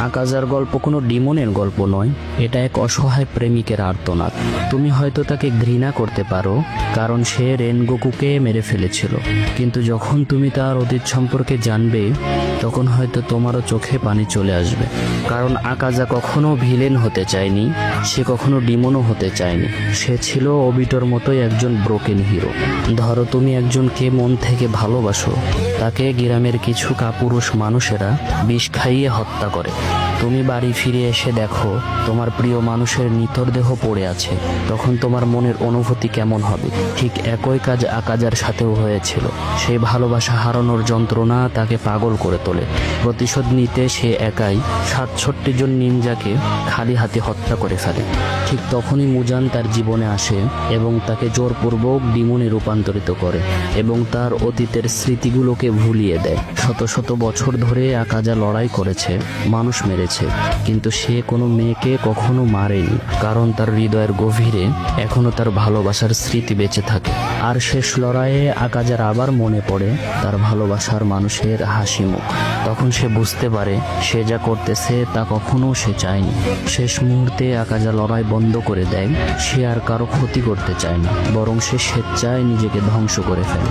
আকাজার গল্প কোনো ডিমনের গল্প নয়, এটা এক অসহায় প্রেমিকের আর্তনাদ। তুমি হয়তো তাকে ঘৃণা করতে পারো কারণ সে রেনগোকুকে মেরে ফেলেছিল, কিন্তু যখন তুমি তার অতীত সম্পর্কে জানবে তখন হয়তো তোমারও চোখে পানি চলে আসবে। কারণ আকাজা কখনো ভিলেন হতে চায়নি, সে কখনো ডিমনও হতে চায়নি। সে ছিল অবিটোর মতোই একজন ব্রোকেন হিরো। ধরো তুমি একজনকে মন থেকে ভালোবাসো, তাকে গ্রামের কিছু কাপুরুষ মানুষেরা বিষ খাইয়ে হত্যা করে। তুমি বাড়ি ফিরে এসে দেখো তোমার প্রিয় মানুষের নিথর দেহ পড়ে আছে, তখন তোমার মনের অনুভূতি কেমন হবে? ঠিক একই কাজ আকাজার সাথেও হয়েছিল। সেই ভালোবাসা হারানোর যন্ত্রণা তাকে পাগল করে তোলে। প্রতিশোধ নিতে সে একাই ৬৭ জন নিনজাকে খালি হাতে হত্যা করে ফেলে। ঠিক তখনই মুজান তার জীবনে আসে এবং তাকে জোরপূর্বক ডিমনে রূপান্তরিত করে এবং তার অতীতের স্মৃতিগুলোকে ভুলিয়ে দেয়। শত শত বছর ধরে আকাজা লড়াই করেছে, মানুষ মেরেছে, কিন্তু সে কোনো মেয়েকে কখনো মারেনি, কারণ তার হৃদয়ের গভীরে এখনো তার ভালোবাসার স্মৃতি বেঁচে থাকে। আর শেষ লড়াইয়ে আকাজার আবার মনে পড়ে তার ভালোবাসার মানুষের হাসি মুখ। তখন সে বুঝতে পারে সে যা করতেছে তা কখনো সে চায়নি। শেষ মুহূর্তে আকাজা লড়াই বন্ধ করে দেয়। সে আর কারো ক্ষতি করতে চায় না, বরং সে স্বেচ্ছায় নিজেকে ধ্বংস করে ফেলে।